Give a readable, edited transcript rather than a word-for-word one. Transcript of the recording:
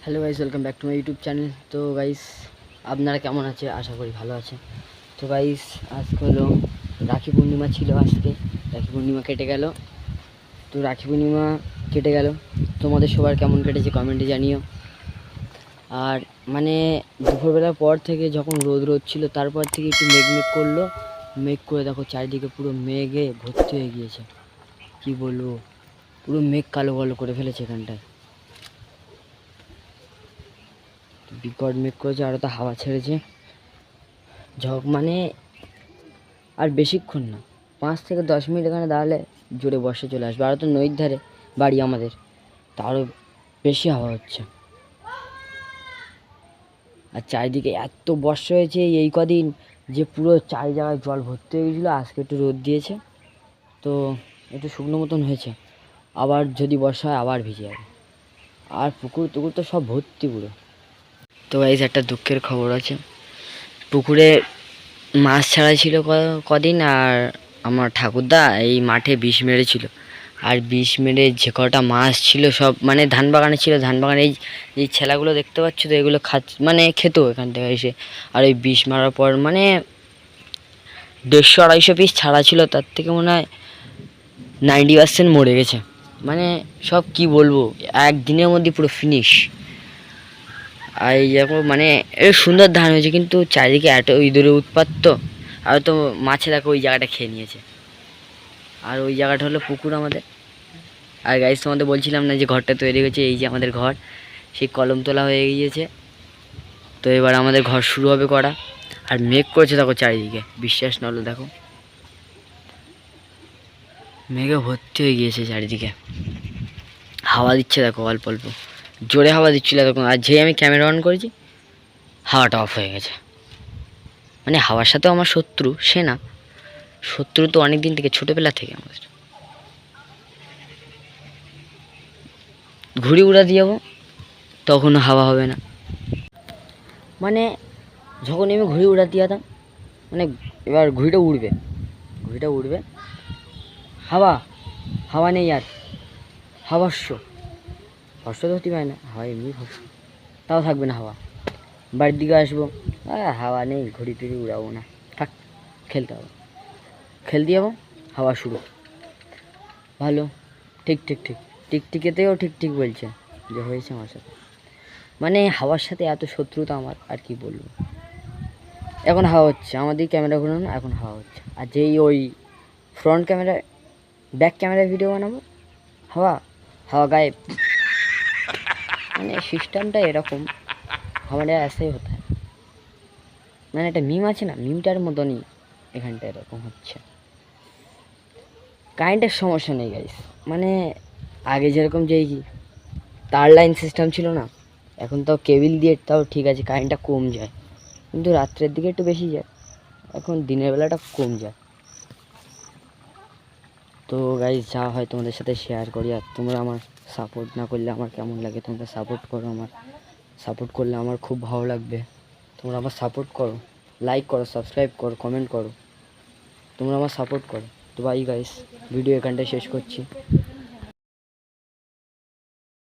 Hello guys, welcome back to my YouTube channel. তো guys, আপনারা কেমন আছে? আশা করি ভালো আছে। তো গাইস, আজকে হলো রাখি পূর্ণিমা ছিল। আজকে রাখি পূর্ণিমা কেটে গেল। তো রাখি পূর্ণিমা কেটে গেল, তোমাদের সবার কেমন কেটেছে কমেন্টে জানিও। আর মানে দুপুরবেলার পর থেকে যখন রোদ ছিল, তারপর থেকে একটু মেঘ করলো। মেঘ করে দেখো চারিদিকে পুরো মেঘে ভর্তি হয়ে গিয়েছে। কি বলবো, পুরো মেঘ কালো কালো করে ফেলেছে এখানটায়। বিকট মেঘ করেছে, আরও তো হাওয়া ছেড়েছে। মানে আর বেশিক্ষণ না, 5 থেকে 10 মিনিট এখানে দাঁড়ালে জোরে বর্ষা চলে আসবে। আরও তো নদীর ধারে বাড়ি আমাদের, তারও বেশি হাওয়া হচ্ছে। আর চারিদিকে এত বর্ষা হয়েছে এই কদিন যে পুরো চারি জায়গায় জল ভর্তি হয়ে গেছিলো। আজকে একটু রোদ দিয়েছে, তো একটু শুকনো মতন হয়েছে। আবার যদি বর্ষা হয় আবার ভিজে যাবে। আর পুকুর টুকুর তো সব ভর্তি পুরো। তো গাইস, একটা দুঃখের খবর আছে। পুকুরে মাছ ছাড়া ছিল কদিন, আর আমার ঠাকুরদা এই মাঠে বিষ মেরেছিল। আর বিষ মেরে যে কটা মাছ ছিল সব মানে ধান বাগানে ছিল। ধান বাগানে এই ছেলাগুলো দেখতে পাচ্ছ তো, এগুলো মানে খেত এখান থেকে এসে। আর এই বিষ মারার পর মানে 150-250 পিস ছাড়া ছিল, তার থেকে মনে হয় 90% মরে গেছে। মানে সব কি বলবো, একদিনের মধ্যে পুরো ফিনিশ। আর এই দেখো মানে সুন্দর ধান হয়েছে, কিন্তু চারিদিকে এত ইঁদুরের উৎপাত। তো আর তো মাছে দেখো ওই জায়গাটা খেয়ে নিয়েছে। আর ওই জায়গাটা হলো পুকুর আমাদের। আর গাইস, তোমাদের বলছিলাম না যে ঘরটা তৈরি হয়েছে, এই যে আমাদের ঘর, সেই কলম তোলা হয়ে গিয়েছে। তো এবার আমাদের ঘর শুরু হবে করা। আর মেঘ করেছে দেখো চারিদিকে, বিশ্বাস না হলো দেখো, মেঘে ভর্তি হয়ে গিয়েছে চারিদিকে। হাওয়া দিচ্ছে দেখো অল্প অল্প, জোরে হাওয়া দিচ্ছিল তখন। আর যেই আমি ক্যামেরা অন করেছি, হাওয়াটা অফ হয়ে গেছে। মানে হাওয়ার সাথেও আমার শত্রু সে না, শত্রু তো অনেক দিন থেকে, ছোটোবেলা থেকে আমাদের। ঘুড়ি উড়া দিয়ে যাবো, তখনও হাওয়া হবে না। মানে যখন আমি ঘুড়ি উড়াতে যেতাম, মানে এবার ঘুড়িটা উড়বে, হাওয়া হাওয়া নেই। আর হাওয়াস্য হর্ষ তো হতে পারে না, হাওয়া এমনি হর্ষ, তাও থাকবে না হাওয়া। বাড়ির দিকে আসবো, হাওয়া নেই, ঘুড়ি টুড়ি উড়াবো না, থাক, খেলতে যাবো। খেলতে যাবো, হাওয়া শুরু। ভালো, ঠিক টিকটিকেতেও ঠিক বলছে যে হয়েছে আমার সাথে। মানে হাওয়ার সাথে এত শত্রুতা আমার, আর কি বলবো। এখন হাওয়া হচ্ছে, আমাদের ক্যামেরা ঘুরো না, এখন হাওয়া হচ্ছে। আর যেই ওই ফ্রন্ট ক্যামেরা, ব্যাক ক্যামেরায় ভিডিও বানাবো, হাওয়া গায়েব। মানে সিস্টেমটা এরকম, হাওয়াটা ऐसे होता है। মানে একটা মিম আছে না, মিমটার মতনই এখানটা এরকম হচ্ছে। কারেন্টের সমস্যা নেই গাইস, মানে আগে যেরকম যেই তার লাইন সিস্টেম ছিল না, এখন তাও কেবিল দিয়ে তাও ঠিক আছে, কারেন্টটা কম যায়। কিন্তু রাত্রের দিকে একটু বেশি যায়, এখন দিনের বেলাটা কম যায়। তো গাইস, যা হয় তোমাদের সাথে শেয়ার করি। আর তোমরা আমার সাপোর্ট না করলে আমার কেমন লাগে, তোমরা সাপোর্ট করো। আমার সাপোর্ট করলে আমার খুব ভালো লাগবে। তোমরা আমার সাপোর্ট করো, লাইক করো, সাবস্ক্রাইব করো, কমেন্ট করো, তোমরা আমার সাপোর্ট করো। তো বাই গাইস, ভিডিও এখানটায় শেষ করছি।